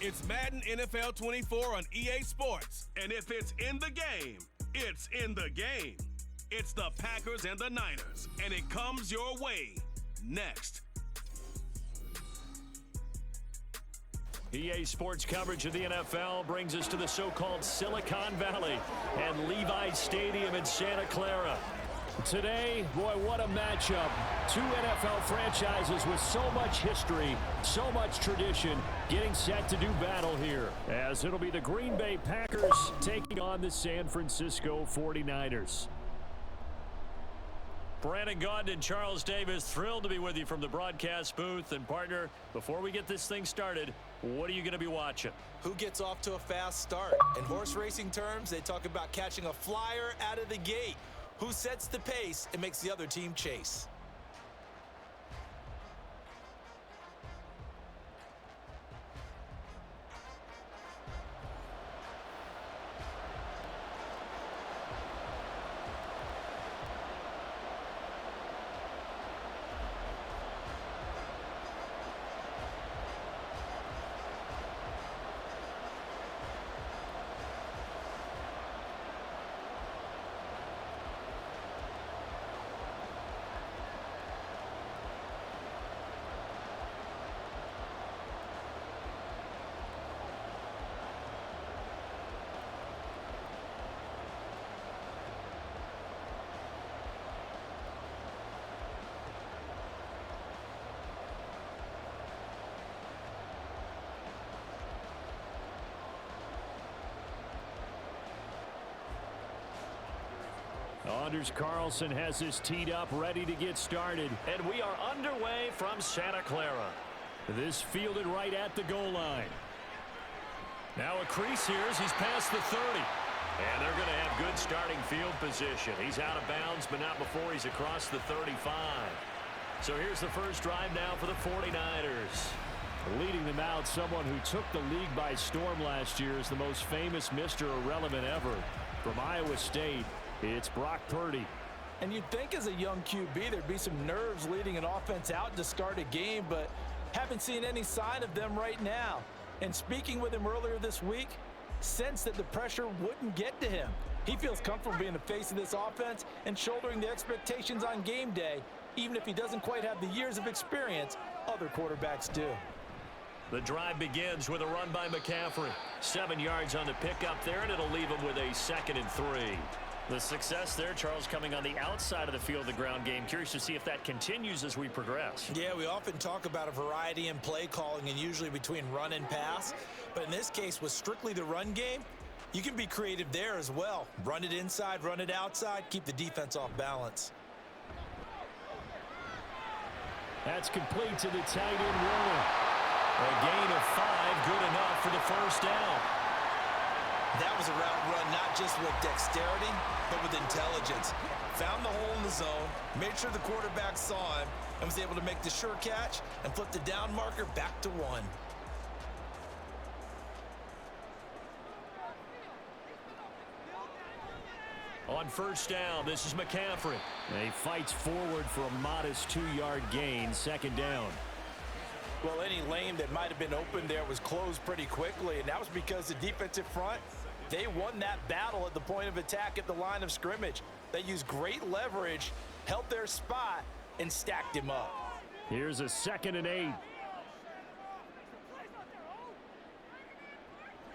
It's Madden NFL 24 on EA Sports. And if it's in the game, it's in the game. It's the Packers and the Niners, and it comes your way next. EA Sports coverage of the NFL brings us to the so-called Silicon Valley and Levi's Stadium in Santa Clara. Today, boy, what a matchup. Two NFL franchises with so much history, so much tradition, getting set to do battle here, as it'll be the Green Bay Packers taking on the San Francisco 49ers. Brandon Gaudin and Charles Davis, thrilled to be with you from the broadcast booth. And partner, before we get this thing started, what are you going to be watching? Who gets off to a fast start? In horse racing terms, they talk about catching a flyer out of the gate. Who sets the pace and makes the other team chase? Anders Carlson has this teed up, ready to get started. And we are underway from Santa Clara. This fielded right at the goal line. Now a crease here as he's past the 30. And they're going to have good starting field position. He's out of bounds, but not before he's across the 35. So here's the first drive now for the 49ers. Leading them out, someone who took the league by storm last year is the most famous Mr. Irrelevant ever. From Iowa State, it's Brock Purdy. And you'd think as a young QB there'd be some nerves leading an offense out to start a game, but haven't seen any sign of them right now. And speaking with him earlier this week, sensed that the pressure wouldn't get to him. He feels comfortable being the face of this offense and shouldering the expectations on game day, even if he doesn't quite have the years of experience other quarterbacks do. The drive begins with a run by McCaffrey. 7 yards on the pickup there, and it'll leave him with a 2nd and 3. The success there, Charles, coming on the outside of the field, the ground game. Curious to see if that continues as we progress. Yeah, we often talk about a variety in play calling and usually between run and pass. But in this case, with strictly the run game, you can be creative there as well. Run it inside, run it outside, keep the defense off balance. That's complete to the tight end, Warner. A gain of 5, good enough for the first down. That was a route run not just with dexterity, but with intelligence. Found the hole in the zone, made sure the quarterback saw him, and was able to make the sure catch and flip the down marker back to 1. On first down, this is McCaffrey. And he fights forward for a modest 2-yard gain, 2nd down. Well, any lane that might have been open there was closed pretty quickly, and that was because the defensive front, they won that battle at the point of attack at the line of scrimmage. They used great leverage, held their spot, and stacked him up. Here's a 2nd and 8.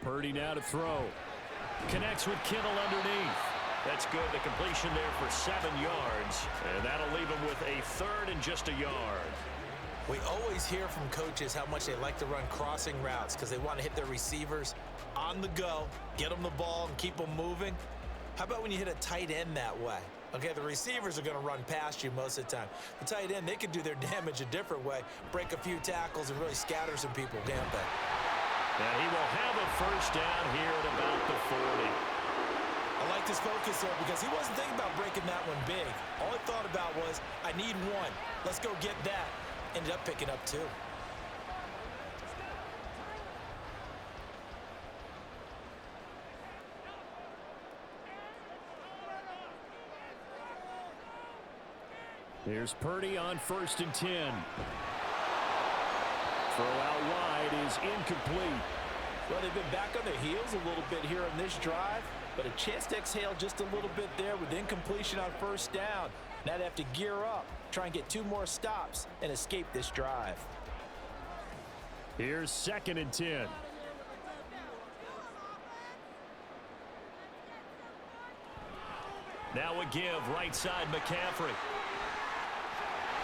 Purdy now to throw. Connects with Kittle underneath. That's good. The completion there for 7 yards, and that'll leave him with a 3rd and just a yard. We always hear from coaches how much they like to run crossing routes because they want to hit their receivers on the go, get them the ball, and keep them moving. How about when you hit a tight end that way? Okay, the receivers are going to run past you most of the time. The tight end, they can do their damage a different way, break a few tackles, and really scatter some people, can't they? And he will have a first down here at about the 40. I like this focus there because he wasn't thinking about breaking that one big. All he thought about was, I need 1. Let's go get that. Ended up picking up 2. Here's Purdy on 1st and 10. Throw out wide is incomplete. Well, they've been back on their heels a little bit here on this drive, but a chance to exhale just a little bit there with incompletion on first down. Now they have to gear up, try and get 2 more stops, and escape this drive. Here's 2nd and 10. Now a give, right side McCaffrey.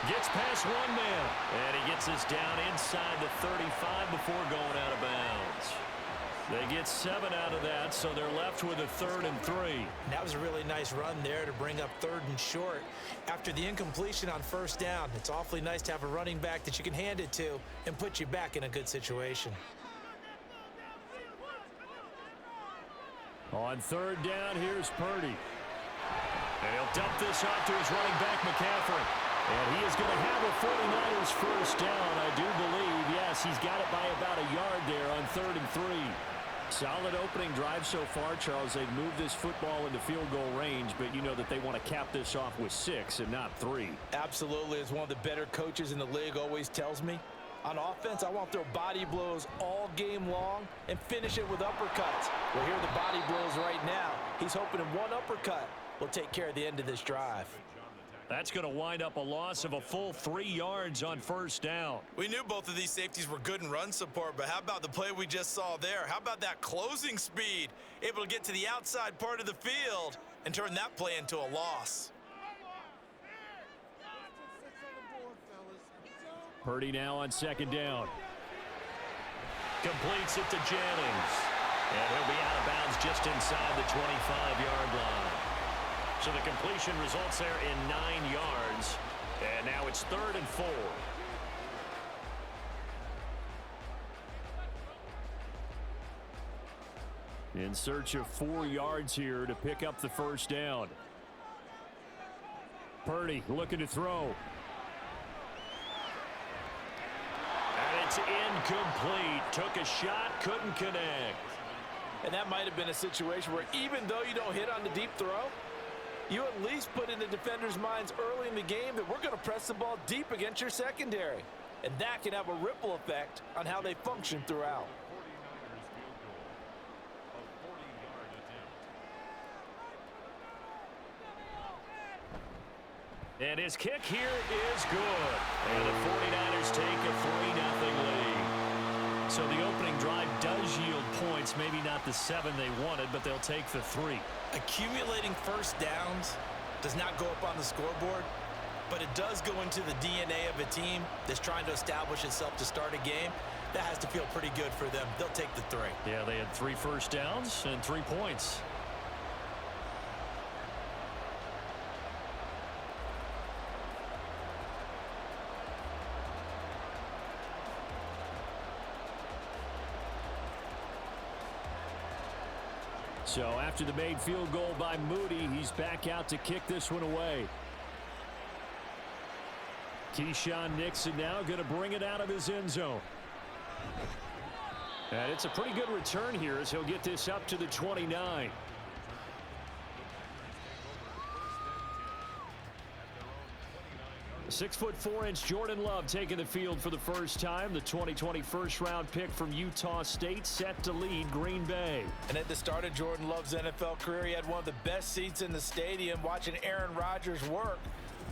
Gets past 1 man, and he gets us down inside the 35 before going out of bounds. They get 7 out of that, so they're left with a 3rd and 3. That was a really nice run there to bring up 3rd and short. After the incompletion on first down, it's awfully nice to have a running back that you can hand it to and put you back in a good situation. On 3rd down, here's Purdy. And he'll dump this off to his running back, McCaffrey. And he is going to have a 49ers first down, I do believe. Yes, he's got it by about a yard there on 3rd and 3. Solid opening drive so far, Charles. They've moved this football into field goal range, but you know that they want to cap this off with 6 and not 3. Absolutely. As one of the better coaches in the league always tells me, on offense, I want to throw body blows all game long and finish it with uppercuts. Well, here are the body blows right now. He's hoping in one uppercut will take care of the end of this drive. That's going to wind up a loss of a full 3 yards on first down. We knew both of these safeties were good in run support, but how about the play we just saw there? How about that closing speed? Able to get to the outside part of the field and turn that play into a loss. Purdy now on 2nd down. Completes it to Jennings. And he'll be out of bounds just inside the 25-yard line. So the completion results there in 9 yards. And now it's 3rd and 4. In search of 4 yards here to pick up the first down. Purdy looking to throw. And it's incomplete. Took a shot, couldn't connect. And that might have been a situation where even though you don't hit on the deep throw, you at least put in the defenders' minds early in the game that we're going to press the ball deep against your secondary. And that can have a ripple effect on how they function throughout. And his kick here is good. And the 49ers take a 3-0 lead. So the opening drive does yield points, maybe not the 7 they wanted, but they'll take the 3. Accumulating first downs does not go up on the scoreboard, but it does go into the DNA of a team that's trying to establish itself to start a game. That has to feel pretty good for them. They'll take the 3. Yeah, they had 3 first downs and 3 points. So after the made field goal by Moody, he's back out to kick this one away. Keyshawn Nixon now going to bring it out of his end zone. And it's a pretty good return here as he'll get this up to the 29. The 6'4" Jordan Love taking the field for the first time. The 2020 first-round pick from Utah State set to lead Green Bay. And at the start of Jordan Love's NFL career, he had one of the best seats in the stadium watching Aaron Rodgers work.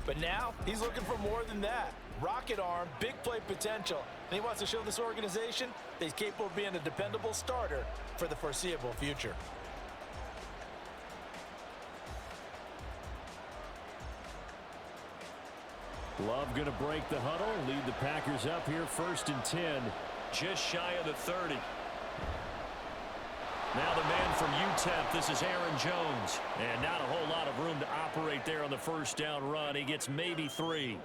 But now he's looking for more than that. Rocket arm, big play potential. And he wants to show this organization that he's capable of being a dependable starter for the foreseeable future. Love going to break the huddle, lead the Packers up here 1st and 10, just shy of the 30. Now the man from UTEP, this is Aaron Jones. And not a whole lot of room to operate there on the first down run. He gets maybe 3.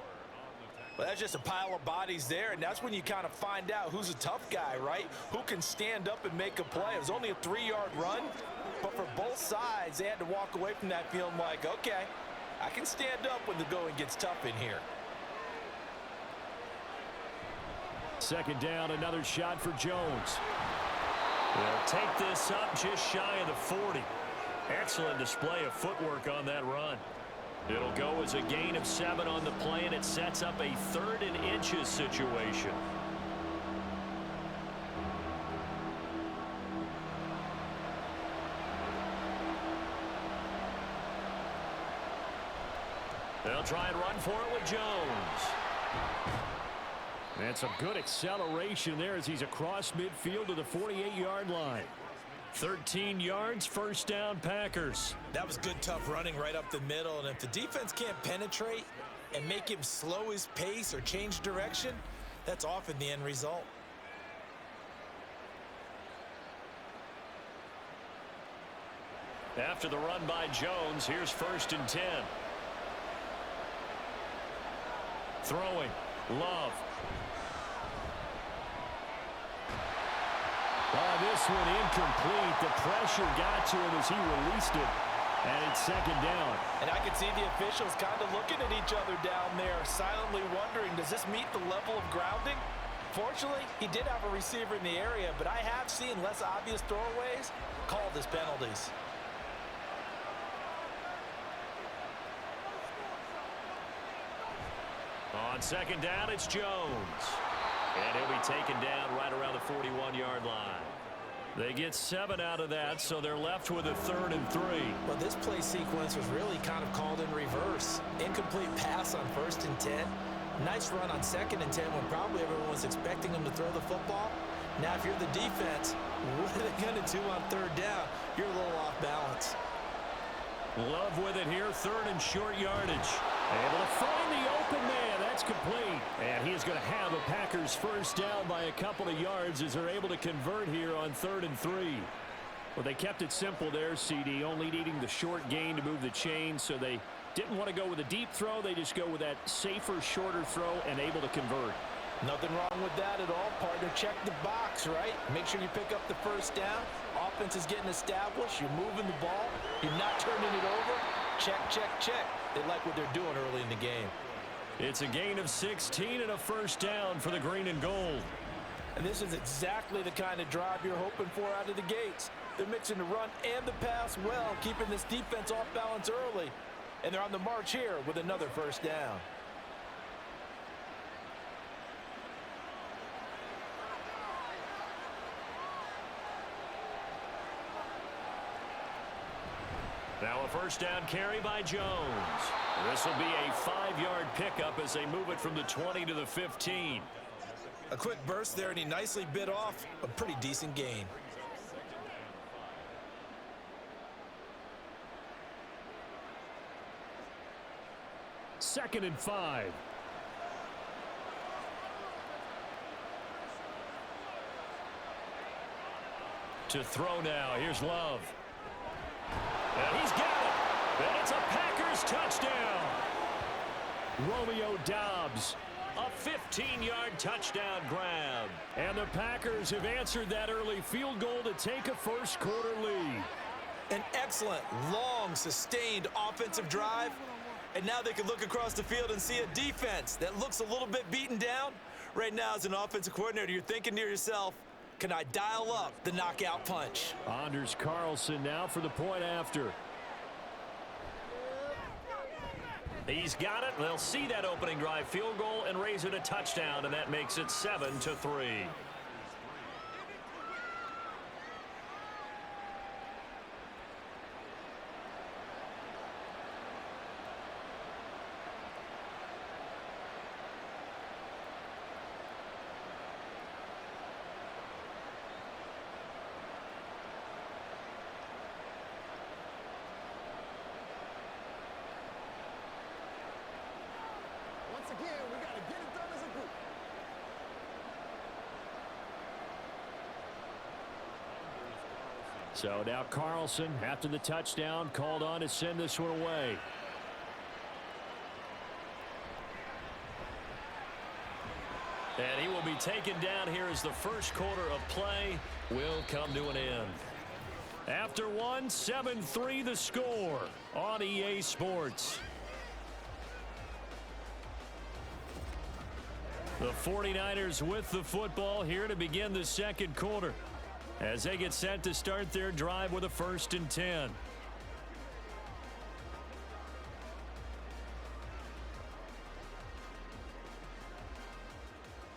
Well, that's just a pile of bodies there, and that's when you kind of find out who's a tough guy, right? Who can stand up and make a play. It was only a 3-yard run, but for both sides, they had to walk away from that feeling like, okay, I can stand up when the going gets tough in here. 2nd down, another shot for Jones. They'll take this up just shy of the 40. Excellent display of footwork on that run. It'll go as a gain of 7 on the play, and it sets up a 3rd and inches situation. They'll try and run for it with Jones. And some good acceleration there as he's across midfield to the 48-yard line. 13 yards, first down, Packers. That was good, tough running right up the middle. And if the defense can't penetrate and make him slow his pace or change direction, that's often the end result. After the run by Jones, here's 1st and 10. Throwing, Love. Oh, this one incomplete. The pressure got to him as he released it. And it's 2nd down. And I can see the officials kind of looking at each other down there, silently wondering, does this meet the level of grounding? Fortunately, he did have a receiver in the area, but I have seen less obvious throwaways called as penalties. On 2nd down, it's Jones. And he'll be taken down right around the 41-yard line. They get 7 out of that, so they're left with a 3rd and 3. Well, this play sequence was really kind of called in reverse. Incomplete pass on 1st and 10. Nice run on 2nd and 10 when probably everyone was expecting him to throw the football. Now, if you're the defense, what are they going to do on 3rd down? You're a little off balance. Love with it here, 3rd and short yardage. Able to find the open man. That's complete. And he is going to have a Packers first down by a couple of yards as they're able to convert here on 3rd and 3. Well, they kept it simple there, CD, only needing the short gain to move the chain, so they didn't want to go with a deep throw. They just go with that safer, shorter throw and able to convert. Nothing wrong with that at all, partner. Check the box, right? Make sure you pick up the first down. Offense is getting established. You're moving the ball. You're not turning it over. Check, check, check. They like what they're doing early in the game. It's a gain of 16 and a first down for the green and gold. And this is exactly the kind of drive you're hoping for out of the gates. They're mixing the run and the pass well, keeping this defense off balance early. And they're on the march here with another first down. Now a first down carry by Jones. This will be a 5-yard pickup as they move it from the 20 to the 15. A quick burst there, and he nicely bit off a pretty decent gain. Second and 5. To throw now. Here's Love. And he's got it. And it's a Packers touchdown. Romeo Doubs. A 15-yard touchdown grab. And the Packers have answered that early field goal to take a first-quarter lead. An excellent, long, sustained offensive drive. And now they can look across the field and see a defense that looks a little bit beaten down. Right now, as an offensive coordinator, you're thinking to yourself, can I dial up the knockout punch? Anders Carlson now for the point after. He's got it. They'll see that opening drive field goal and raise it a touchdown, and that makes it 7-3. So now Carlson, after the touchdown, called on to send this one away. And he will be taken down here as the first quarter of play will come to an end. After one, 7-3 the score on EA Sports. The 49ers with the football here to begin the second quarter, as they get set to start their drive with a 1st and 10.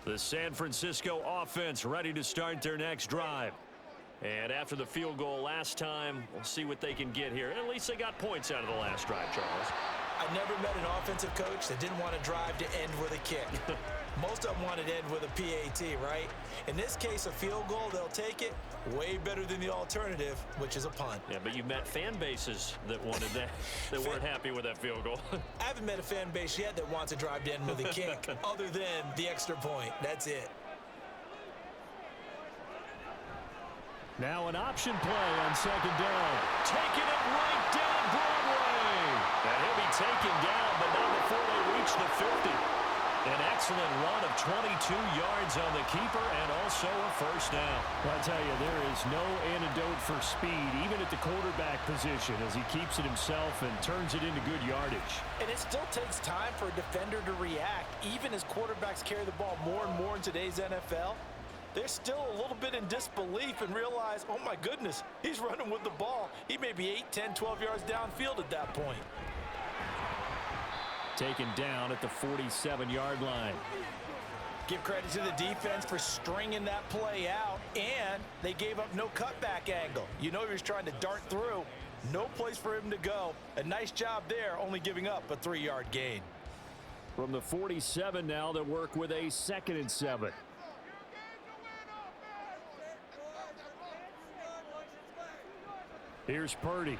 The San Francisco offense ready to start their next drive. And after the field goal last time, we'll see what they can get here. At least they got points out of the last drive, Charles. I never met an offensive coach that didn't want to drive to end with a kick. Most of them wanted to end with a PAT, right? In this case, a field goal, they'll take it. Way better than the alternative, which is a punt. Yeah, but you met fan bases that wanted that, that weren't happy with that field goal. I haven't met a fan base yet that wants to drive to end with a kick, other than the extra point. That's it. Now an option play on second down. Taking it right down Broadway. And he'll be taken down, but not before they reach the 50. An excellent run of 22 yards on the keeper and also a first down. Well, I tell you, there is no antidote for speed, even at the quarterback position, as he keeps it himself and turns it into good yardage. And it still takes time for a defender to react, even as quarterbacks carry the ball more and more in today's NFL. They're still a little bit in disbelief and realize, oh my goodness, he's running with the ball. He may be 8, 10, 12 yards downfield at that point. Taken down at the 47-yard line. Give credit to the defense for stringing that play out, and they gave up no cutback angle. You know he was trying to dart through. No place for him to go. A nice job there, only giving up a 3-yard gain. From the 47 now, they work with a 2nd and 7. Here's Purdy.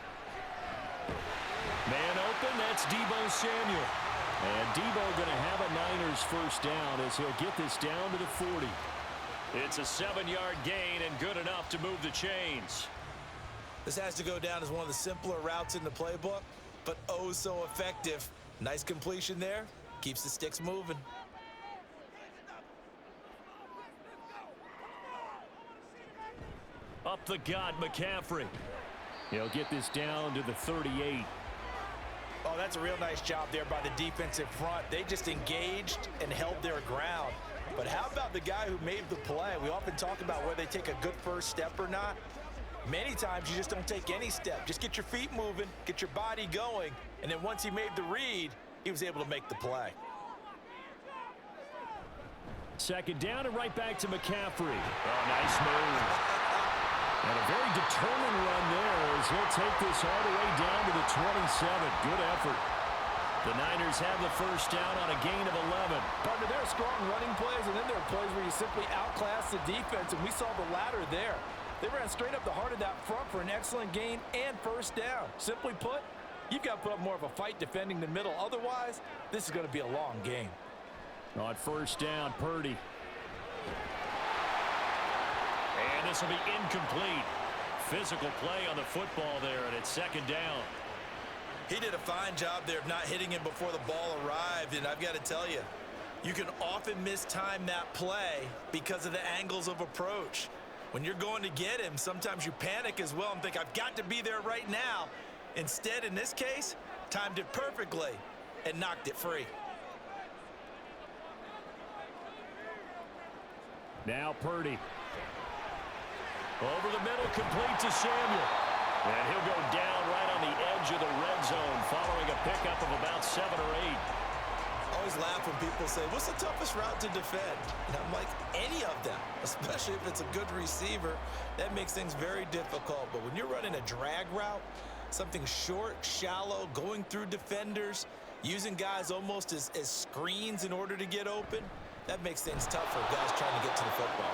Man open, that's Deebo Samuel. And Deebo going to have a Niners first down as he'll get this down to the 40. It's a 7-yard gain and good enough to move the chains. This has to go down as one of the simpler routes in the playbook, but oh so effective. Nice completion there. Keeps the sticks moving. Up the gut, McCaffrey. He'll get this down to the 38. Oh, that's a real nice job there by the defensive front. They just engaged and held their ground. But how about the guy who made the play? We often talk about whether they take a good first step or not. Many times you just don't take any step. Just get your feet moving, get your body going, and then once he made the read, he was able to make the play. Second down and right back to McCaffrey. Oh, nice move. And a very determined run there as he'll take this all the way down to the 27. Good effort. The Niners have the first down on a gain of 11. Partner, there are strong running plays, and then there are plays where you simply outclass the defense, and we saw the latter there. They ran straight up the heart of that front for an excellent gain and first down. Simply put, you've got to put up more of a fight defending the middle. Otherwise, this is going to be a long game. On first down, Purdy. And this will be incomplete. Physical play on the football there, and it's second down. He did a fine job there of not hitting him before the ball arrived, and I've got to tell you, you can often mistime that play because of the angles of approach. When you're going to get him, sometimes you panic as well and think, I've got to be there right now. Instead, in this case, timed it perfectly and knocked it free. Now Purdy. Over the middle, complete to Samuel. And he'll go down right on the edge of the red zone following a pickup of about 7 or 8. I always laugh when people say, what's the toughest route to defend? And I'm like, any of them, especially if it's a good receiver. That makes things very difficult. But when you're running a drag route, something short, shallow, going through defenders, using guys almost as screens in order to get open, that makes things tough for guys trying to get to the football.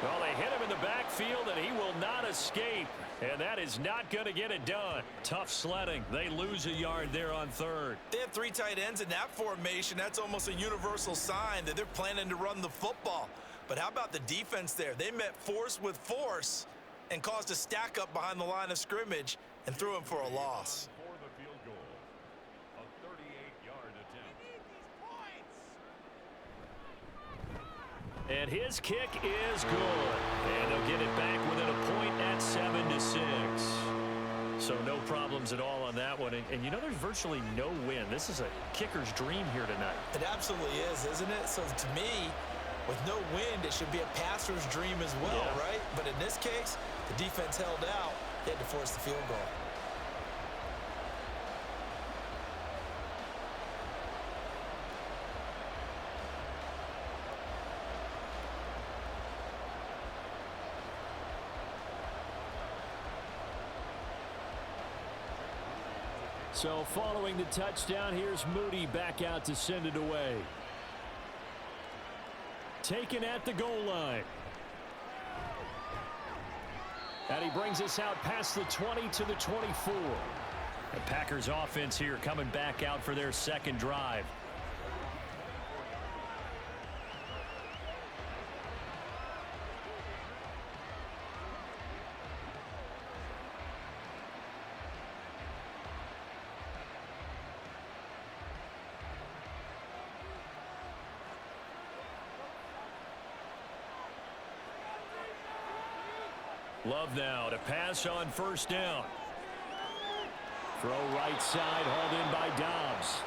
Well, they hit him in the backfield, and he will not escape. And that is not going to get it done. Tough sledding. They lose a yard there on third. They have 3 tight ends in that formation. That's almost a universal sign that they're planning to run the football. But how about the defense there? They met force with force and caused a stack up behind the line of scrimmage and threw him for a loss. And his kick is good. And they'll get it back within a point at 7-6. So no problems at all on that one. And you know there's virtually no win. This is a kicker's dream here tonight. It absolutely is, isn't it? So to me, with no wind, it should be a passer's dream as well, right? But in this case, the defense held out. They had to force the field goal. So following the touchdown, here's Moody back out to send it away. Taken at the goal line. And he brings us out past the 20 to the 24. The Packers offense here coming back out for their second drive. Love now to pass on first down. Throw right side, hauled in by Dobbs.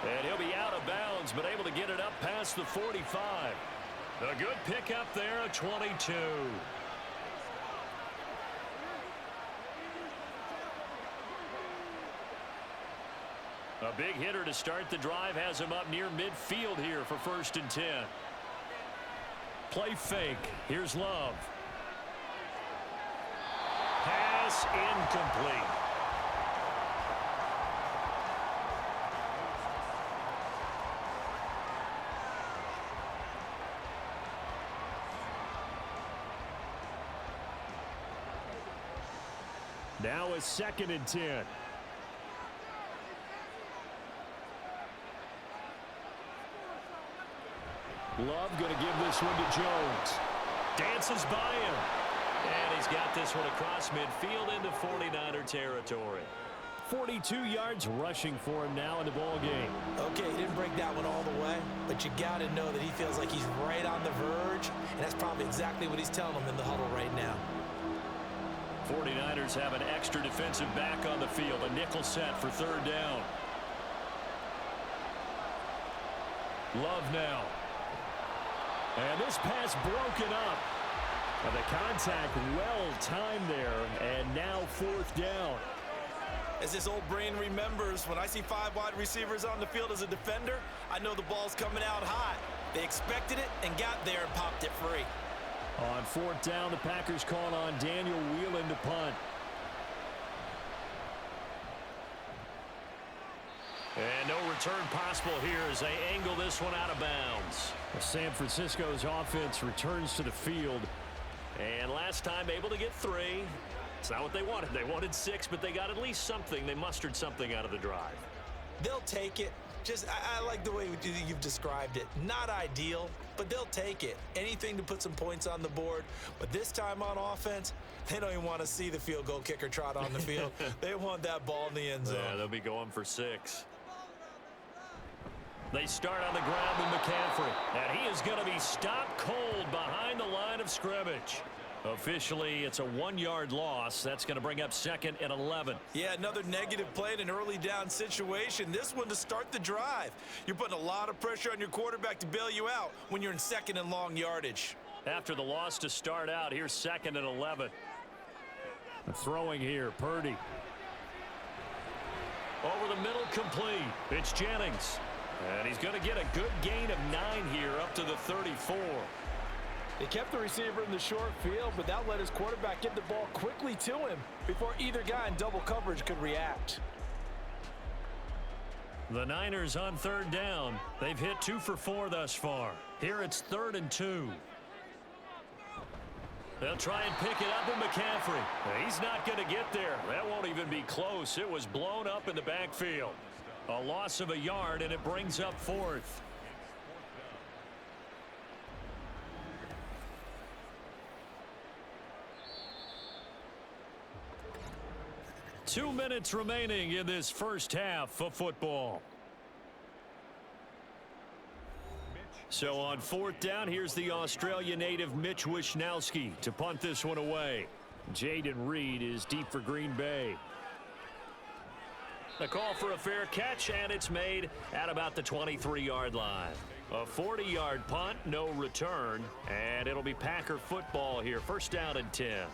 And he'll be out of bounds, but able to get it up past the 45. A good pickup there, a 22. A big hitter to start the drive has him up near midfield here for 1st and 10. Play fake. Here's Love. Pass incomplete. Now a 2nd and 10. Love going to give this one to Jones. Dances by him. And he's got this one across midfield into 49er territory. 42 yards rushing for him now in the ball game. Okay, he didn't break that one all the way, but you got to know that he feels like he's right on the verge, and that's probably exactly what he's telling them in the huddle right now. 49ers have an extra defensive back on the field, a nickel set for 3rd down. Love now. And this pass broken up. And the contact well timed there, and now 4th down. As this old brain remembers, when I see 5 wide receivers on the field as a defender, I know the ball's coming out hot. They expected it and got there and popped it free. On 4th down, the Packers call on Daniel Whelan to punt. And no return possible here as they angle this one out of bounds. San Francisco's offense returns to the field. And last time able to get 3. It's not what they wanted. They wanted 6, but they got at least something. They mustered something out of the drive. They'll take it. I like the way you've described it. Not ideal, but they'll take it. Anything to put some points on the board. But this time on offense, they don't even want to see the field goal kicker trot on the field. They want that ball in the end zone. Yeah, they'll be going for 6. They start on the ground with McCaffrey. And he is going to be stopped cold behind the line of scrimmage. Officially, it's a 1-yard loss. That's going to bring up 2nd and 11. Yeah, another negative play in an early down situation. This one to start the drive. You're putting a lot of pressure on your quarterback to bail you out when you're in 2nd and long yardage. After the loss to start out, here's 2nd and 11. Throwing here, Purdy. Over the middle, complete. It's Jennings. And he's going to get a good gain of 9 here up to the 34. They kept the receiver in the short field, but that let his quarterback get the ball quickly to him before either guy in double coverage could react. The Niners on 3rd down. They've hit 2 for 4 thus far. Here it's 3rd and 2. They'll try and pick it up with McCaffrey. He's not going to get there. That won't even be close. It was blown up in the backfield. A loss of a yard, and it brings up 4th. Two minutes remaining in this first half of football. So on 4th down, here's the Australia native Mitch Wishnowsky to punt this one away. Jaden Reed is deep for Green Bay. The call for a fair catch, and it's made at about the 23-yard line. A 40-yard punt, no return, and it'll be Packer football here. 1st down and 10.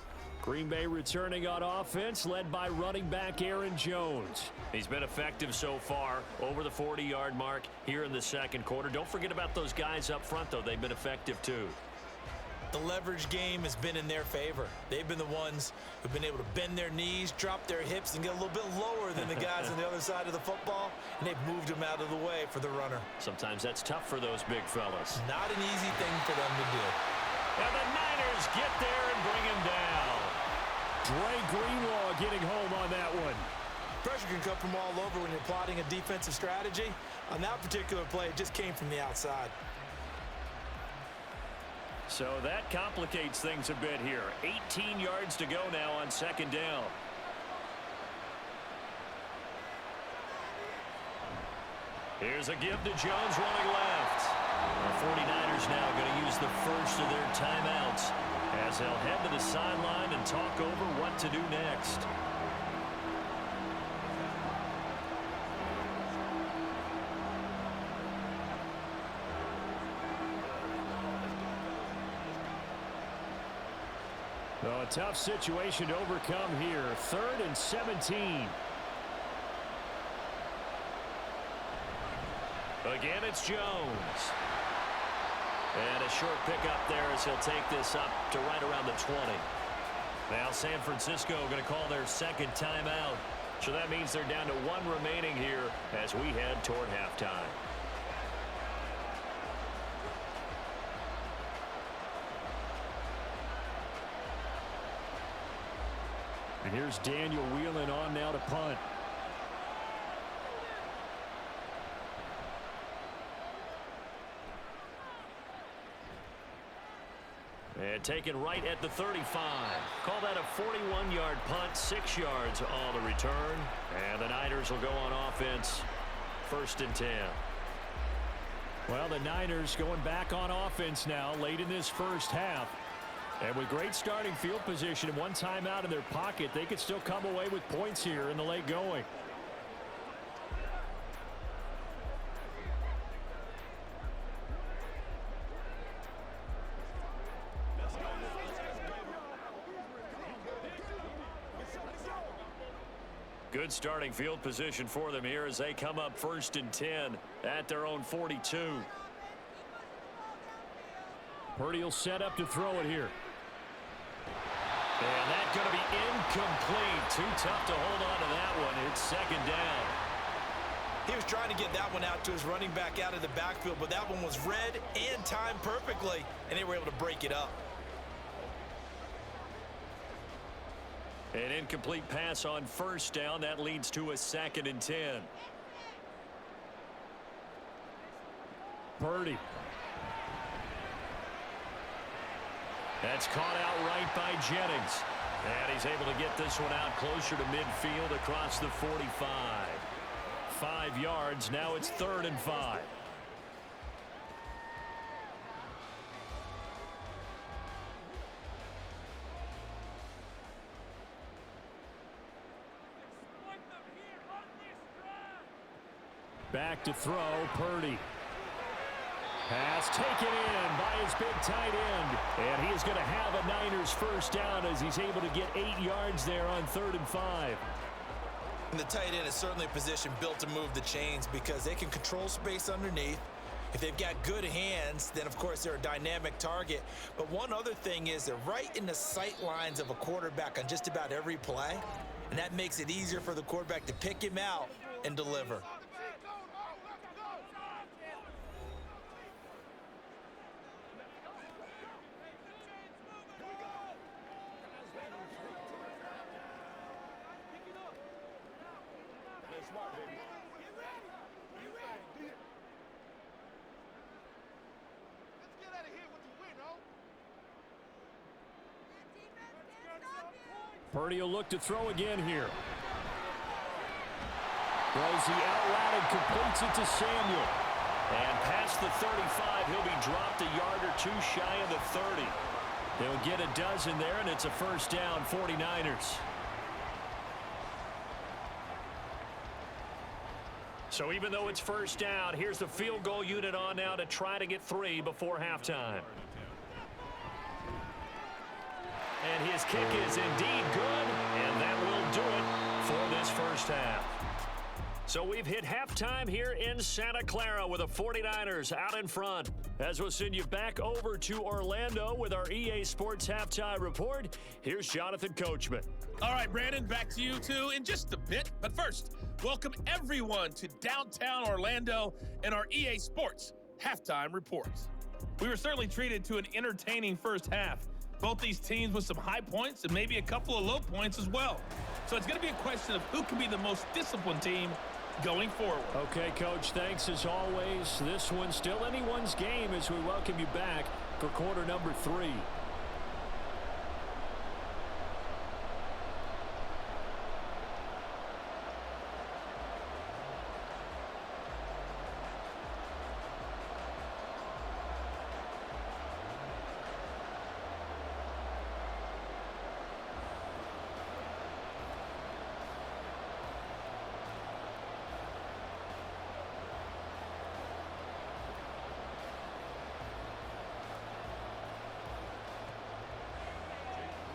Green Bay returning on offense, led by running back Aaron Jones. He's been effective so far, over the 40-yard mark here in the 2nd quarter. Don't forget about those guys up front, though. They've been effective, too. The leverage game has been in their favor. They've been the ones who've been able to bend their knees, drop their hips, and get a little bit lower than the guys on the other side of the football, and they've moved them out of the way for the runner. Sometimes that's tough for those big fellas. Not an easy thing for them to do. And the Niners get there and bring him down. Dre Greenlaw getting home on that one. Pressure can come from all over when you're plotting a defensive strategy. On that particular play, it just came from the outside. So that complicates things a bit here. 18 yards to go now on second down. Here's a give to Jones running left. The 49ers now going to use the first of their timeouts as they'll head to the sideline and talk over what to do next. So a tough situation to overcome here. 3rd and 17. Again, it's Jones. And a short pickup there as he'll take this up to right around the 20. Now San Francisco going to call their second timeout. So that means they're down to 1 remaining here as we head toward halftime. And here's Daniel Whelan on now to punt. And taken right at the 35. Call that a 41-yard punt, 6 yards on the return. And the Niners will go on offense, 1st and 10. Well, the Niners going back on offense now late in this first half. And with great starting field position and 1 timeout in their pocket, they could still come away with points here in the late going. Good starting field position for them here as they come up 1st and 10 at their own 42. Purdy will set up to throw it here. And that's going to be incomplete. Too tough to hold on to that one. It's 2nd down. He was trying to get that one out to his running back out of the backfield, but that one was read and timed perfectly, and they were able to break it up. An incomplete pass on 1st down. That leads to a 2nd and 10. Purdy. That's caught out right by Jennings. And he's able to get this one out closer to midfield across the 45. 5 yards. Now it's 3rd and 5. Back to throw, Purdy. Pass taken in by his big tight end. And he is going to have a Niners 1st down as he's able to get 8 yards there on 3rd and 5. And the tight end is certainly a position built to move the chains because they can control space underneath. If they've got good hands, then of course they're a dynamic target. But one other thing is they're right in the sight lines of a quarterback on just about every play. And that makes it easier for the quarterback to pick him out and deliver. Purdy will look to throw again here. Throws the out route and completes it to Samuel. And past the 35, he'll be dropped a yard or 2 shy of the 30. They'll get a dozen there, and it's a 1st down, 49ers. So even though it's 1st down, here's the field goal unit on now to try to get 3 before halftime. And his kick is indeed good, and that will do it for this 1st half. So we've hit halftime here in Santa Clara with the 49ers out in front As we'll send you back over to Orlando with our EA Sports Halftime Report, here's Jonathan Coachman. All right, Brandon, back to you two in just a bit. But first, welcome everyone to downtown Orlando and our EA Sports Halftime Report. We were certainly treated to an entertaining first half. Both these teams with some high points and maybe a couple of low points as well. So it's going to be a question of who can be the most disciplined team going forward. Okay, Coach, thanks as always. This one's still anyone's game as we welcome you back for quarter number 3.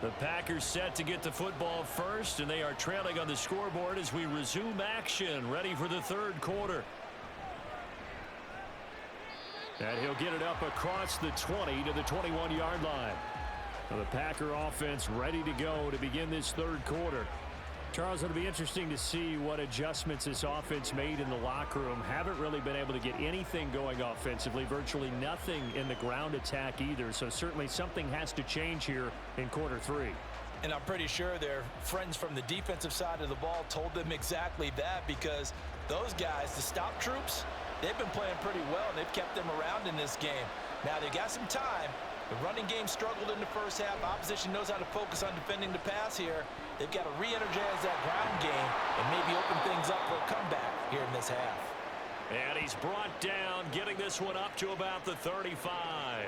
The Packers set to get the football first, and they are trailing on the scoreboard as we resume action, ready for the third quarter. And he'll get it up across the 20 to the 21-yard line. The Packer offense ready to go to begin this third quarter. Charles, it'll be interesting to see what adjustments this offense made in the locker room. Haven't really been able to get anything going offensively, virtually nothing in the ground attack either. So certainly something has to change here in quarter 3. And I'm pretty sure their friends from the defensive side of the ball told them exactly that, because those guys, the stop troops, they've been playing pretty well, and they've kept them around in this game. Now, they got some time. The running game struggled in the first half. Opposition knows how to focus on defending the pass here. They've got to re-energize that ground game and maybe open things up for a comeback here in this half. And he's brought down, getting this one up to about the 35.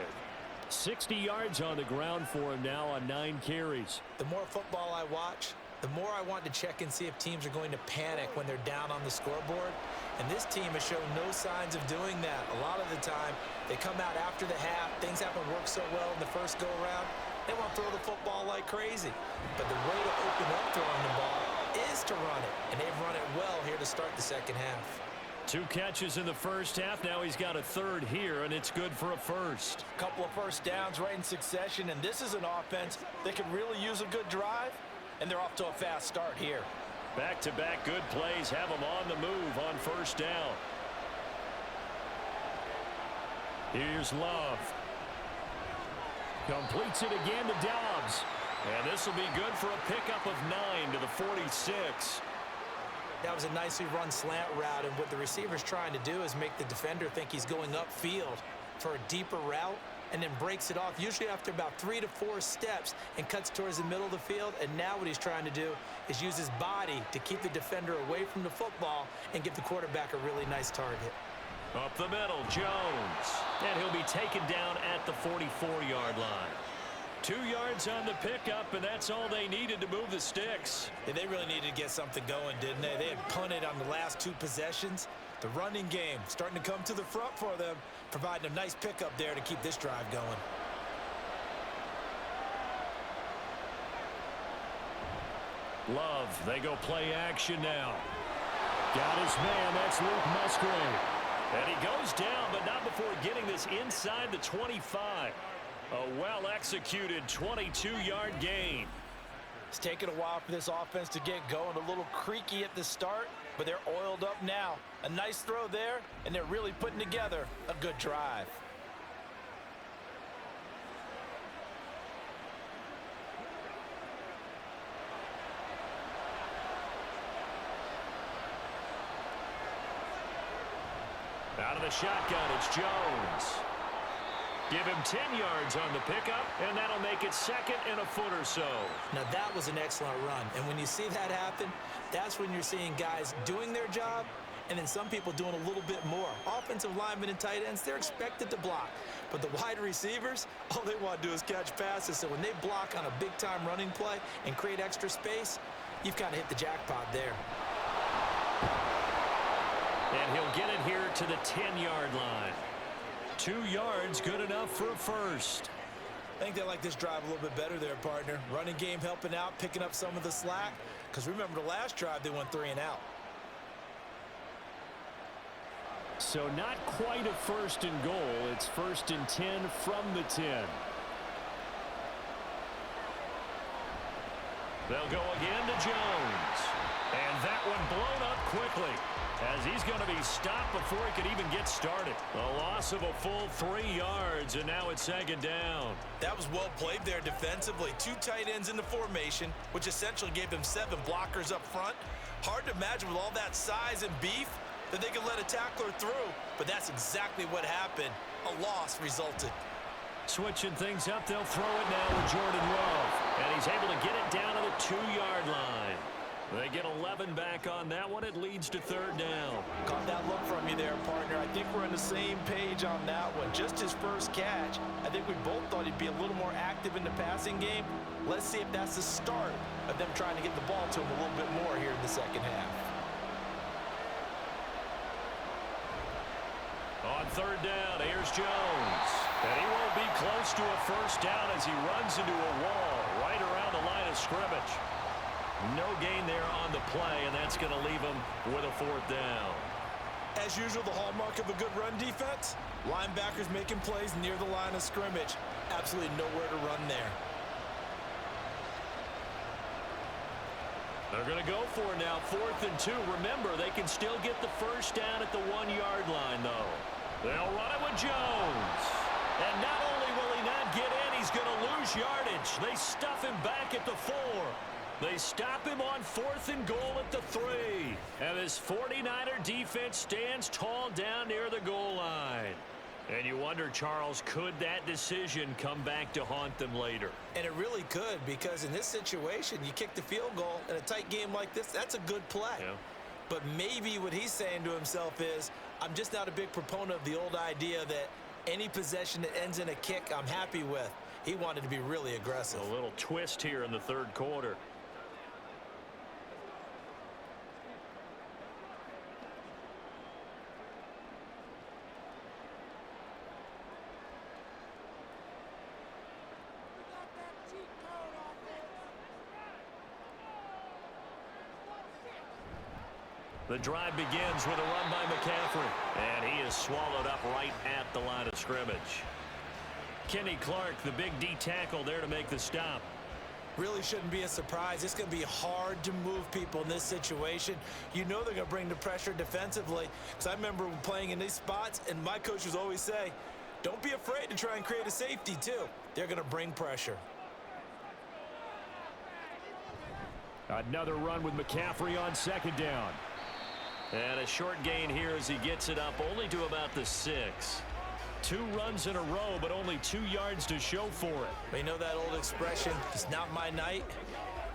60 yards on the ground for him now on 9 carries. The more football I watch, the more I want to check and see if teams are going to panic when they're down on the scoreboard. And this team has shown no signs of doing that. A lot of the time, they come out after the half. Things haven't worked so well in the first go-around. They want to throw the football like crazy. But the way to open up throwing the ball is to run it. And they've run it well here to start the second half. 2 catches in the first half. Now he's got a third here, and it's good for a first. Couple of first downs right in succession, and this is an offense that could really use a good drive, and they're off to a fast start here. Back-to-back good plays have them on the move on first down. Here's Love. Completes it again to Dobbs. And this will be good for a pickup of 9 to the 46. That was a nicely run slant route, and what the receiver's trying to do is make the defender think he's going upfield for a deeper route, and then breaks it off, usually after about 3 to 4 steps, and cuts towards the middle of the field. And now what he's trying to do is use his body to keep the defender away from the football and give the quarterback a really nice target. Up the middle, Jones. And he'll be taken down at the 44-yard line. 2 yards on the pickup, and that's all they needed to move the sticks. Yeah, they really needed to get something going, didn't they? They had punted on the last 2 possessions. The running game starting to come to the front for them, providing a nice pickup there to keep this drive going. Love, they go play action now. Got his man, that's Luke Musgrave. And he goes down, but not before getting this inside the 25. A well-executed 22-yard gain. It's taken a while for this offense to get going. A little creaky at the start, but they're oiled up now. A nice throw there, and they're really putting together a good drive. Out of the shotgun, it's Jones. Give him 10 yards on the pickup, and that'll make it 2nd and a foot or so. Now, that was an excellent run. And when you see that happen, that's when you're seeing guys doing their job, and then some people doing a little bit more. Offensive linemen and tight ends, they're expected to block. But the wide receivers, all they want to do is catch passes. So when they block on a big-time running play and create extra space, you've kind of hit the jackpot there. And he'll get it here to the 10-yard line. 2 yards, good enough for a first. I think they like this drive a little bit better there, partner. Running game helping out, picking up some of the slack. Because remember the last drive, they went 3 and out. So not quite a first and goal. It's 1st and 10 from the 10. They'll go again to Jones. And that one blown up quickly, as he's going to be stopped before he could even get started. A loss of a full 3 yards, and now it's 2nd down. That was well played there defensively. 2 tight ends in the formation, which essentially gave them 7 blockers up front. Hard to imagine with all that size and beef that they could let a tackler through, but that's exactly what happened. A loss resulted. Switching things up, they'll throw it now with Jordan Love, and he's able to get it down to the 2-yard line. They get 11 back on that one. It leads to 3rd down. Got that look from you there, partner. I think we're on the same page on that one. Just his first catch, I think we both thought he'd be a little more active in the passing game. Let's see if that's the start of them trying to get the ball to him a little bit more here in the second half. On 3rd down, here's Jones. And he won't be close to a first down as he runs into a wall right around the line of scrimmage. No gain there on the play, and that's going to leave him with a 4th down. As usual, the hallmark of a good run defense, linebackers making plays near the line of scrimmage. Absolutely nowhere to run there. They're going to go for it now, 4th and 2. Remember, they can still get the first down at the 1-yard line, though. They'll run it with Jones. And not only will he not get in, he's going to lose yardage. They stuff him back at the 4. They stop him on 4th and goal at the 3. And this 49er defense stands tall down near the goal line. And you wonder, Charles, could that decision come back to haunt them later? And it really could, because in this situation, you kick the field goal in a tight game like this, that's a good play. Yeah. But maybe what he's saying to himself is, I'm just not a big proponent of the old idea that any possession that ends in a kick I'm happy with. He wanted to be really aggressive. A little twist here in the 3rd quarter. The drive begins with a run by McCaffrey, and he is swallowed up right at the line of scrimmage. Kenny Clark, the big D tackle there to make the stop. Really shouldn't be a surprise. It's going to be hard to move people in this situation. You know they're going to bring the pressure defensively. Because I remember playing in these spots, and my coaches always say, don't be afraid to try and create a safety, too. They're going to bring pressure. Another run with McCaffrey on 2nd down. And a short gain here as he gets it up only to about the 6. 2 runs in a row, but only 2 yards to show for it. You know that old expression, it's not my night?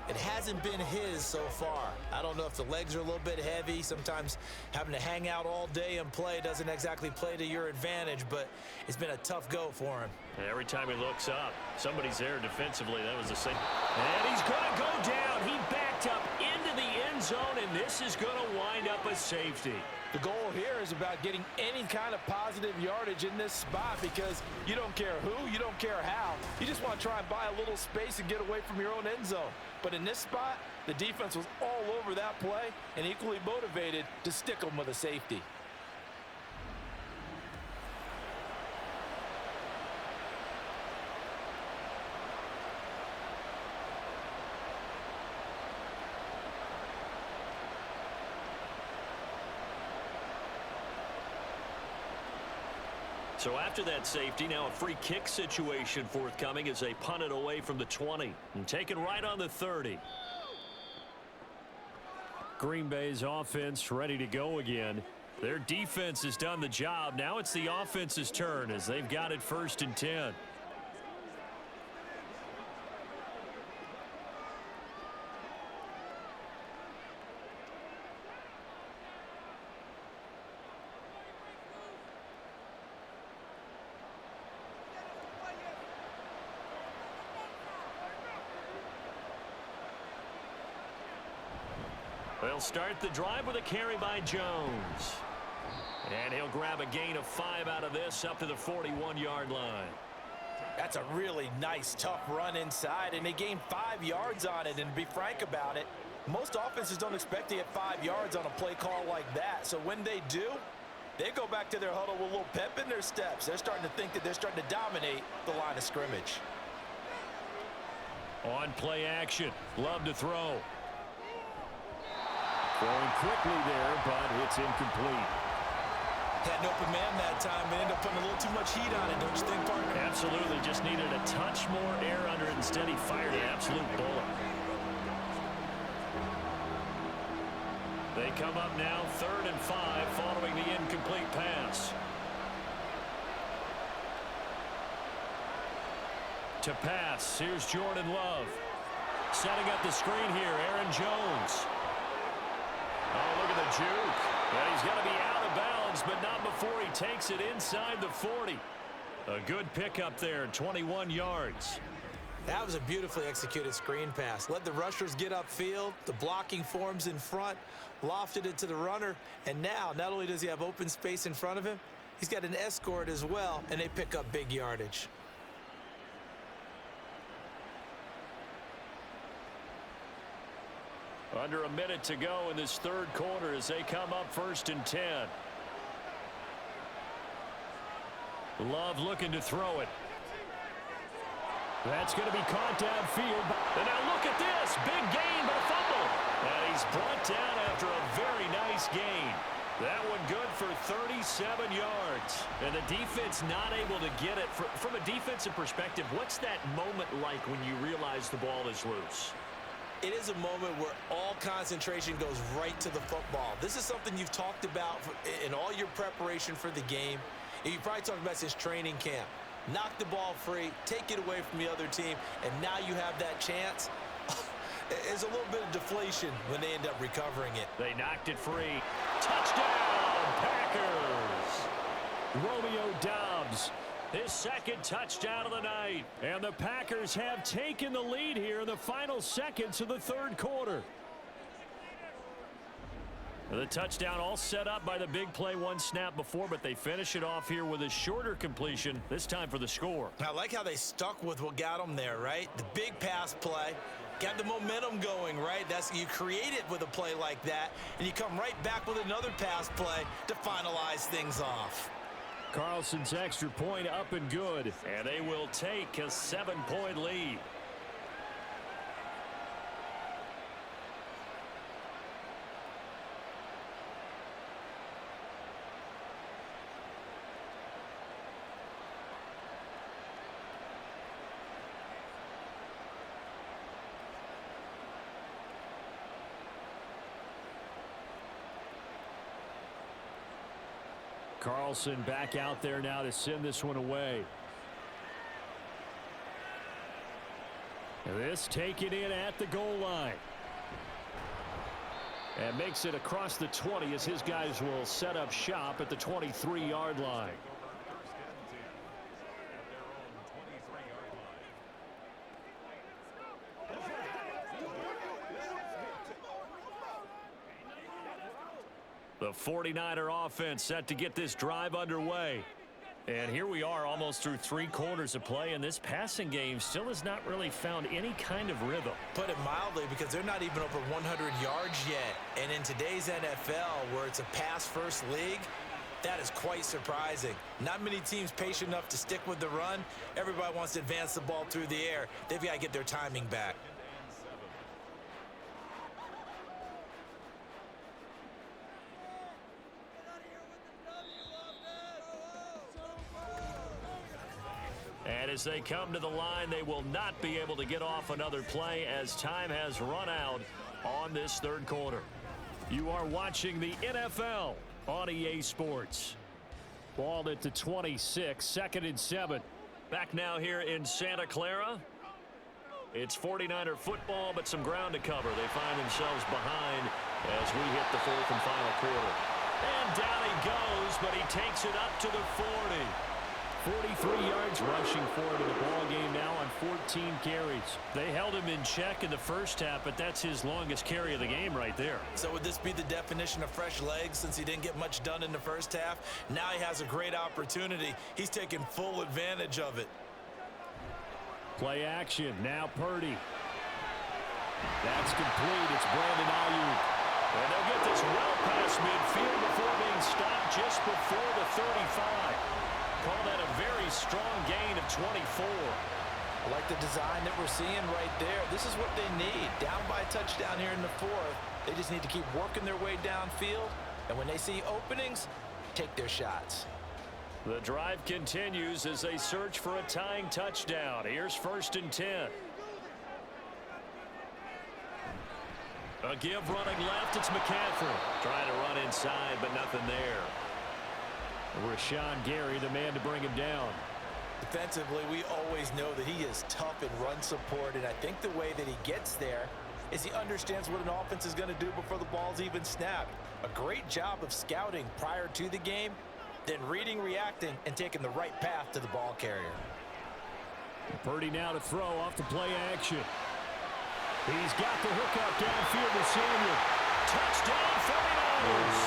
It hasn't been his so far. I don't know if the legs are a little bit heavy. Sometimes having to hang out all day and play doesn't exactly play to your advantage, but it's been a tough go for him. Every time he looks up, somebody's there defensively. That was the same. And he's going to go down. He backed up into the end zone, and this is going to wind up a safety. The goal here is about getting any kind of positive yardage in this spot, because you don't care who, you don't care how. You just want to try and buy a little space and get away from your own end zone. But in this spot, the defense was all over that play and equally motivated to stick them with a safety. So after that safety, now a free kick situation forthcoming as they punt it away from the 20 and take it right on the 30. Green Bay's offense ready to go again. Their defense has done the job. Now it's the offense's turn as they've got it 1st and 10. They'll start the drive with a carry by Jones. And he'll grab a gain of 5 out of this up to the 41-yard line. That's a really nice, tough run inside, and they gained 5 yards on it. And to be frank about it, most offenses don't expect to get 5 yards on a play call like that. So when they do, They go back to their huddle with a little pep in their steps. They're starting to think that they're starting to dominate the line of scrimmage. On play action. Love to throw. Throwing quickly there, but it's incomplete. Had an open man that time, but ended up putting a little too much heat on it, don't you think, partner? Absolutely. Just needed a touch more air under it. Instead, he fired an absolute bullet. They come up now 3rd and 5 following the incomplete pass. To pass, here's Jordan Love. Setting up the screen here, Aaron Jones. Oh, look at the juke. And he's going to be out of bounds, but not before he takes it inside the 40. A good pickup there, 21 yards. That was a beautifully executed screen pass. Let the rushers get upfield. The blocking forms in front. Lofted it to the runner. And now, not only does he have open space in front of him, he's got an escort as well, and they pick up big yardage. Under a minute to go in this 3rd quarter as they come up 1st and 10. Love looking to throw it. That's going to be caught downfield. And now look at this. Big gain, but a fumble. And he's brought down after a very nice gain. That one good for 37 yards. And the defense not able to get it. From a defensive perspective, what's that moment like when you realize the ball is loose? It is a moment where all concentration goes right to the football. This is something you've talked about in all your preparation for the game. And you probably talked about since training camp. Knock the ball free, take it away from the other team, and now you have that chance. There's a little bit of deflation when they end up recovering it. They knocked it free. Touchdown, Packers! Romeo Doubs, his 2nd touchdown of the night. And the Packers have taken the lead here in the final seconds of the 3rd quarter. The touchdown all set up by the big play one snap before, but they finish it off here with a shorter completion, this time for the score. I like how they stuck with what got them there, right? The big pass play, got the momentum going, right? You create it with a play like that, and you come right back with another pass play to finalize things off. Carlson's extra point up and good, and they will take a 7-point lead. Carlson back out there now to send this one away. This taken in at the goal line. And makes it across the 20 as his guys will set up shop at the 23-yard line. The 49er offense set to get this drive underway. And here we are almost through 3 quarters of play, and this passing game still has not really found any kind of rhythm. Put it mildly, because they're not even over 100 yards yet. And in today's NFL, where it's a pass-first league, that is quite surprising. Not many teams patient enough to stick with the run. Everybody wants to advance the ball through the air. They've got to get their timing back. And as they come to the line, they will not be able to get off another play as time has run out on this 3rd quarter. You are watching the NFL on EA Sports. Ball at the 26, 2nd and 7. Back now here in Santa Clara. It's 49er football, but some ground to cover. They find themselves behind as we hit the 4th and final quarter. And down he goes, but he takes it up to the 40. 43 yards rushing forward in the ball game now on 14 carries. They held him in check in the first half, but that's his longest carry of the game right there. So would this be the definition of fresh legs since he didn't get much done in the first half? Now he has a great opportunity. He's taking full advantage of it. Play action. Now Purdy. That's complete. It's Brandon Ayuk. And they'll get this well past midfield before being stopped just before the 35. Call that a very strong gain of 24. I like the design that we're seeing right there. This is what they need. Down by a touchdown here in the fourth. They just need to keep working their way downfield. And when they see openings, take their shots. The drive continues as they search for a tying touchdown. Here's 1st and 10. A give running left. It's McCaffrey. Trying to run inside, but nothing there. Rashawn Gary, the man to bring him down. Defensively, we always know that he is tough in run support, and I think the way that he gets there is he understands what an offense is going to do before the ball's even snapped. A great job of scouting prior to the game, then reading, reacting, and taking the right path to the ball carrier. Purdy now to throw off the play action. He's got the hookup downfield to Samuel. Touchdown, 49ers.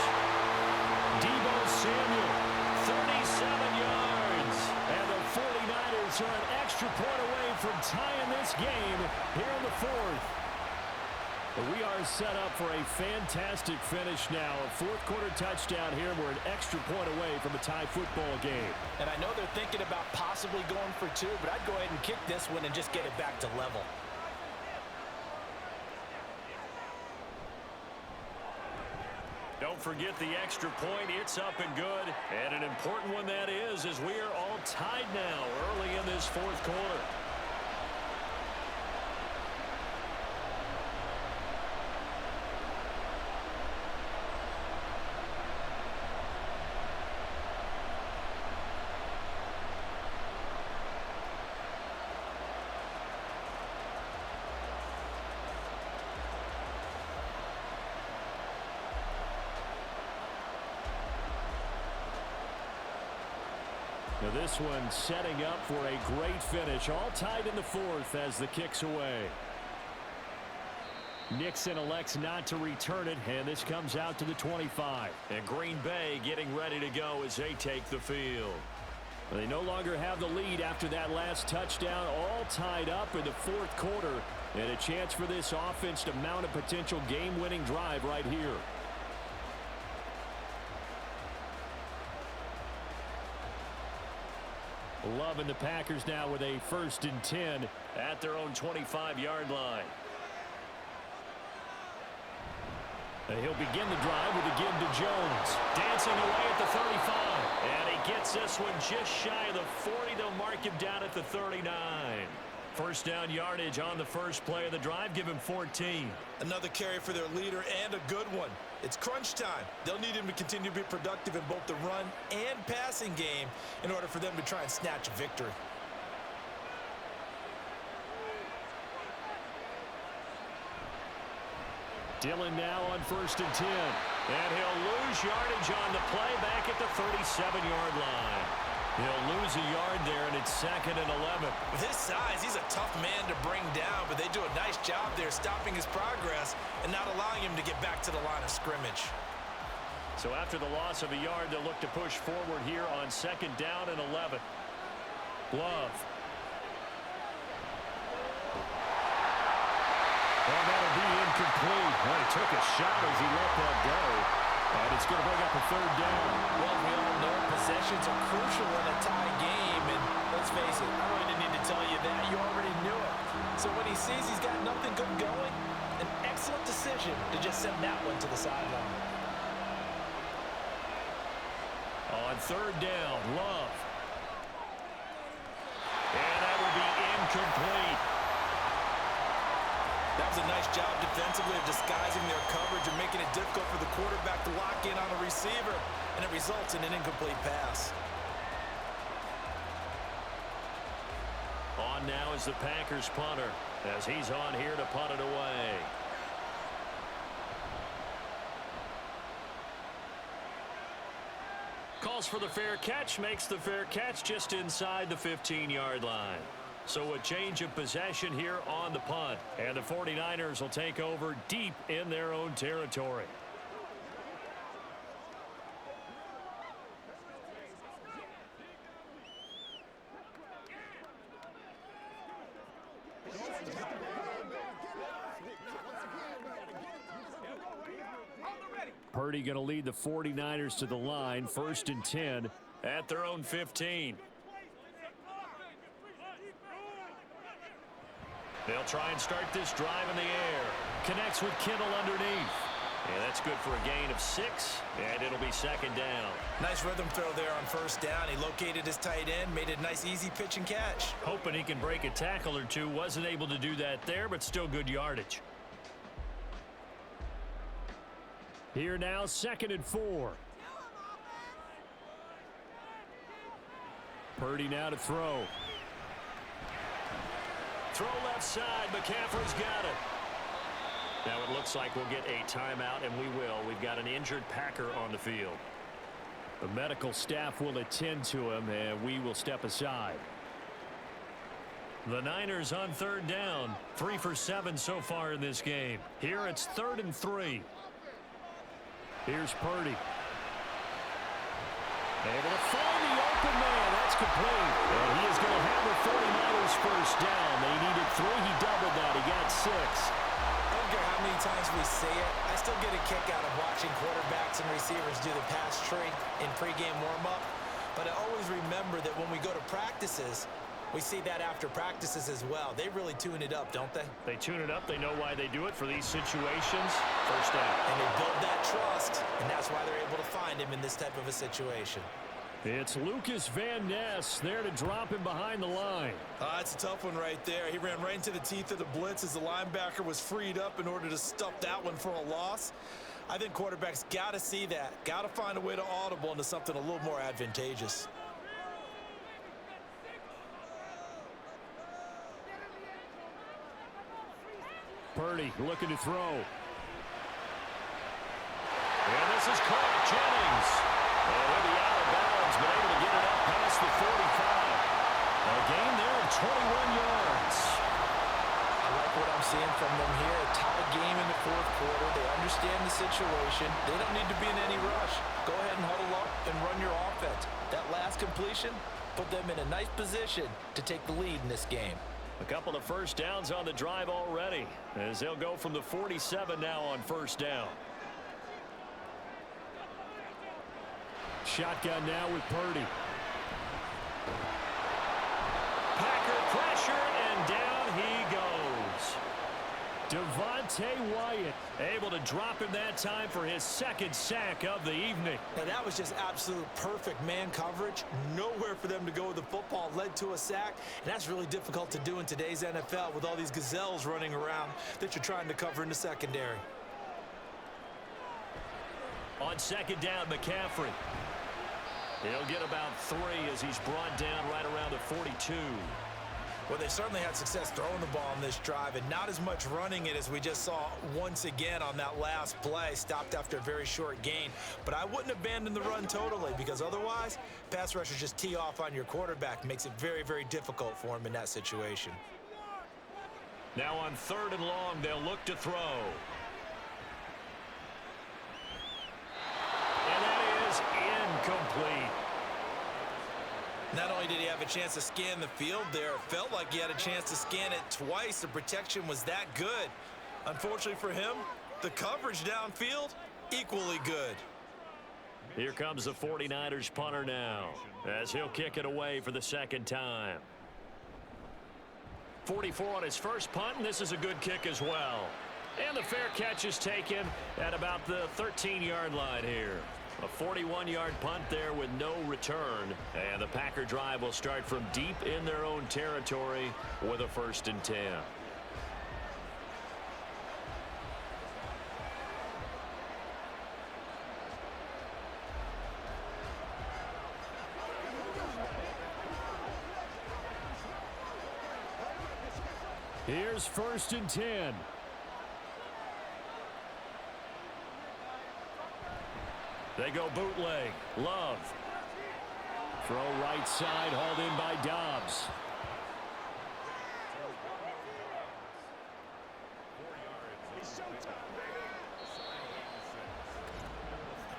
Deebo Samuel, 37 yards. And the 49ers are an extra point away from tying this game here in the fourth. We are set up for a fantastic finish now. A fourth-quarter touchdown here. We're an extra point away from a tie football game. And I know they're thinking about possibly going for two, but I'd go ahead and kick this one and just get it back to level. Don't forget the extra point. It's up and good. And an important one that is, as we are all tied now early in this fourth quarter. Now this one setting up for a great finish. All tied in the fourth as the kick's away. Nixon elects not to return it, and this comes out to the 25. And Green Bay getting ready to go as they take the field. They no longer have the lead after that last touchdown. All tied up in the fourth quarter. And a chance for this offense to mount a potential game-winning drive right here. Love and the Packers now with a 1st and 10 at their own 25-yard line. He'll begin the drive with a give to Jones. Dancing away at the 35. And he gets this one just shy of the 40. They'll mark him down at the 39. First down yardage on the first play of the drive. Give him 14. Another carry for their leader and a good one. It's crunch time. They'll need him to continue to be productive in both the run and passing game in order for them to try and snatch a victory. Dillon now on 1st and 10. And he'll lose yardage on the play back at the 37-yard line. He'll lose a yard there, and it's 2nd and 11. With his size, he's a tough man to bring down, but they do a nice job there stopping his progress and not allowing him to get back to the line of scrimmage. So after the loss of a yard, they'll look to push forward here on 2nd down and 11. Love. Well, that'll be incomplete. Well, he took a shot as he let that go. And it's going to bring up a 3rd down. Well, we all know possessions are crucial in a tie game. And let's face it, I really didn't need to tell you that. You already knew it. So when he sees he's got nothing good going, an excellent decision to just send that one to the sideline. On 3rd down, Love. And that will be incomplete. That was a nice job defensively of disguising their coverage and making it difficult for the quarterback to lock in on a receiver, and it results in an incomplete pass. On now is the Packers punter as he's on here to punt it away. Calls for the fair catch, makes the fair catch just inside the 15-yard line. So a change of possession here on the punt. And the 49ers will take over deep in their own territory. Purdy going to lead the 49ers to the line, 1st and 10 at their own 15. They'll try and start this drive in the air. Connects with Kittle underneath. And that's good for a gain of 6, and it'll be 2nd down. Nice rhythm throw there on 1st down. He located his tight end, made a nice easy pitch and catch. Hoping he can break a tackle or two. Wasn't able to do that there, but still good yardage. Here now, 2nd and 4. Purdy now to throw. Throw left side. McCaffrey's got it. Now it looks like we'll get a timeout, and we will. We've got an injured Packer on the field. The medical staff will attend to him, and we will step aside. The Niners on 3rd down. 3 for 7 so far in this game. Here it's 3rd and 3. Here's Purdy. Able to find the open man. That's complete. And he is going to have the 49ers 1st down. They needed 3. He doubled that. He got 6. I don't care how many times we say it, I still get a kick out of watching quarterbacks and receivers do the pass tree in pregame warm-up. But I always remember that when we go to practices, we see that after practices as well. They really tune it up, don't they? They tune it up. They know why they do it for these situations. 1st down. And they build that trust, and that's why they're able to find him in this type of a situation. It's Lucas Van Ness there to drop him behind the line. That's a tough one right there. He ran right into the teeth of the blitz as the linebacker was freed up in order to stuff that one for a loss. I think quarterbacks got to see that. Got to find a way to audible into something a little more advantageous. Purdy looking to throw. And this is caught. Jennings. And he'll be out of bounds, but able to get it up past the 45. A gain there of 21 yards. I like what I'm seeing from them here. A tied game in the 4th quarter. They understand the situation. They don't need to be in any rush. Go ahead and huddle up and run your offense. That last completion put them in a nice position to take the lead in this game. A couple of 1st downs on the drive already, as they'll go from the 47 now on 1st down. Shotgun now with Purdy. Packer pressure, and down he goes. Devontae Wyatt able to drop him that time for his 2nd sack of the evening. Now that was just absolute perfect man coverage. Nowhere for them to go with the football. Led to a sack, and that's really difficult to do in today's NFL with all these gazelles running around that you're trying to cover in the secondary. On 2nd down, McCaffrey. He'll get about 3 as he's brought down right around the 42. Well, they certainly had success throwing the ball on this drive, and not as much running it as we just saw once again on that last play. Stopped after a very short gain. But I wouldn't abandon the run totally, because otherwise, pass rushers just tee off on your quarterback. Makes it very, very difficult for him in that situation. Now on 3rd and long, they'll look to throw. And that is incomplete. Not only did he have a chance to scan the field there, it felt like he had a chance to scan it twice. The protection was that good. Unfortunately for him, the coverage downfield, equally good. Here comes the 49ers punter now, as he'll kick it away for the 2nd time. 44 on his first punt, and this is a good kick as well. And the fair catch is taken at about the 13-yard line here. A 41-yard punt there with no return. And the Packer drive will start from deep in their own territory with a 1st and 10. Here's 1st and 10. They go bootleg. Love. Throw right side, hauled in by Dobbs.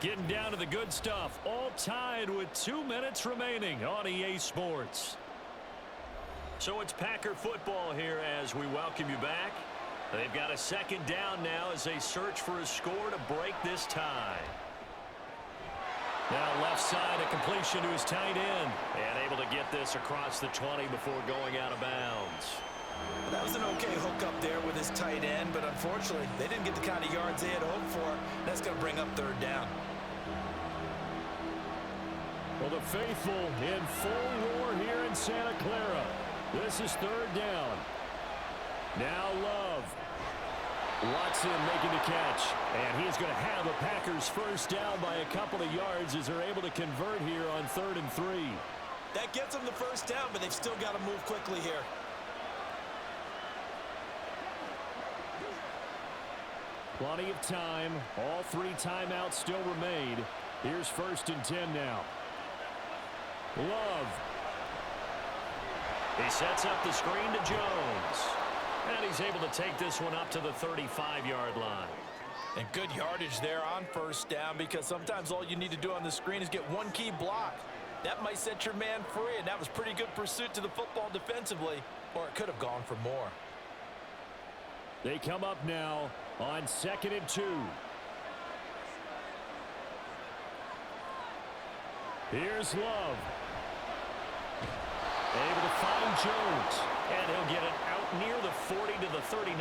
Getting down to the good stuff. All tied with 2 minutes remaining on EA Sports. So it's Packer football here as we welcome you back. They've got a second down now as they search for a score to break this tie. Now left side, a completion to his tight end. And able to get this across the 20 before going out of bounds. That was an okay hook up there with his tight end, but unfortunately, they didn't get the kind of yards they had hoped for. That's going to bring up third down. Well, the faithful in full roar here in Santa Clara. This is third down. Now Love. Watson making the catch. And he's going to have the Packers first down by a couple of yards as they're able to convert here on 3rd and 3. That gets them the first down, but they've still got to move quickly here. Plenty of time. All 3 timeouts still remain. Here's 1st and 10 now. Love. He sets up the screen to Jones. And he's able to take this one up to the 35-yard line. And good yardage there on first down, because sometimes all you need to do on the screen is get one key block. That might set your man free, and that was pretty good pursuit to the football defensively, or it could have gone for more. They come up now on 2nd and 2. Here's Love. Able to find Jones. And he'll get it out near the 40 to the 39.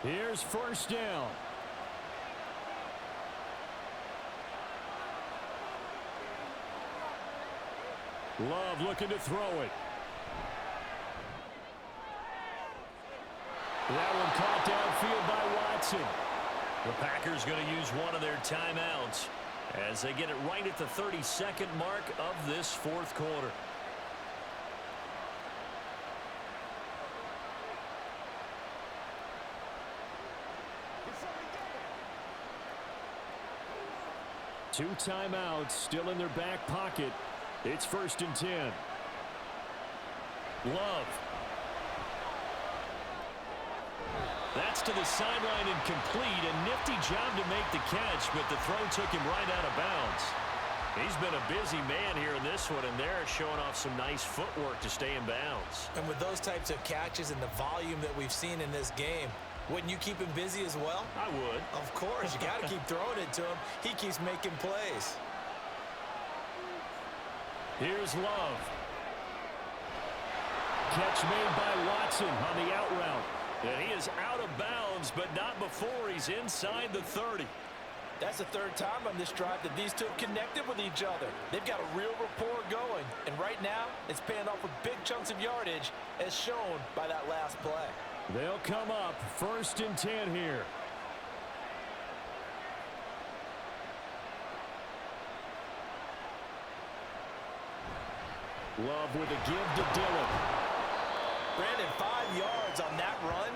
Here's first down. Love looking to throw it. That one caught downfield by Watson. The Packers going to use one of their timeouts as they get it right at the 32nd mark of this 4th quarter. Two timeouts still in their back pocket. It's 1st and 10. Love. That's to the sideline and complete. A nifty job to make the catch, but the throw took him right out of bounds. He's been a busy man here in this one, and they're showing off some nice footwork to stay in bounds. And with those types of catches and the volume that we've seen in this game, wouldn't you keep him busy as well? I would. Of course. You got to keep throwing it to him. He keeps making plays. Here's Love. Catch made by Watson on the out route. And he is out of bounds, but not before he's inside the 30. That's the 3rd time on this drive that these two have connected with each other. They've got a real rapport going. And right now, it's paying off with big chunks of yardage, as shown by that last play. They'll come up 1st and 10 here. Love with a give to Dillon. Brandon, 5 yards on that run.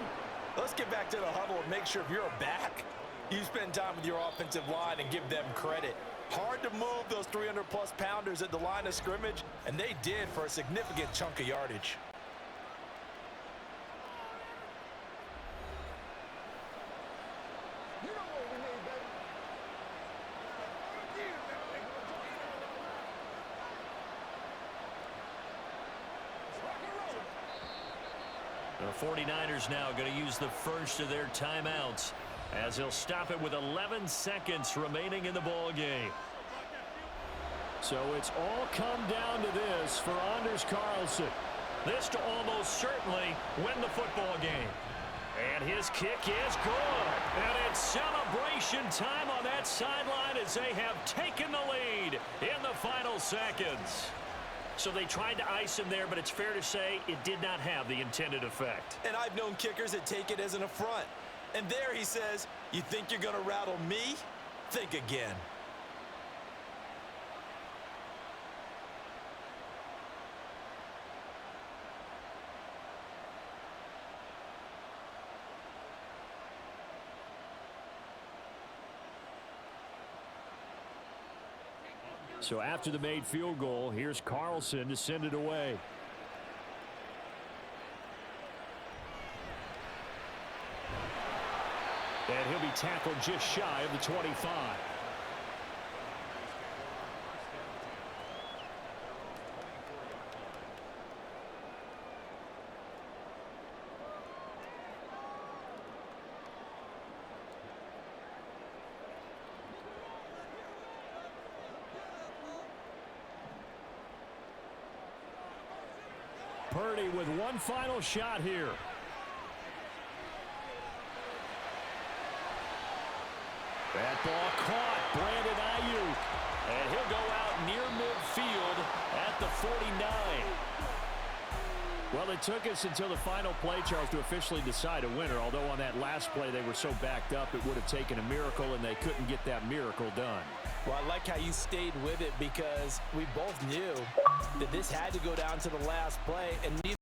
Let's get back to the huddle and make sure if you're a back, you spend time with your offensive line and give them credit. Hard to move those 300-plus pounders at the line of scrimmage, and they did for a significant chunk of yardage. The 49ers now going to use the first of their timeouts as he'll stop it with 11 seconds remaining in the ball game. So it's all come down to this for Anders Carlson. This to almost certainly win the football game. And his kick is good. And it's celebration time on that sideline as they have taken the lead in the final seconds. So they tried to ice him there, but it's fair to say it did not have the intended effect. And I've known kickers that take it as an affront. And there he says, you think you're going to rattle me? Think again. So after the made field goal, here's Carlson to send it away. be tackled just shy of the 25. Purdy with one final shot here. That ball caught. Brandon Ayuk. And he'll go out near midfield at the 49. Well, it took us until the final play, Charles, to officially decide a winner. Although on that last play they were so backed up, it would have taken a miracle, and they couldn't get that miracle done. Well, I like how you stayed with it because we both knew that this had to go down to the last play, and neither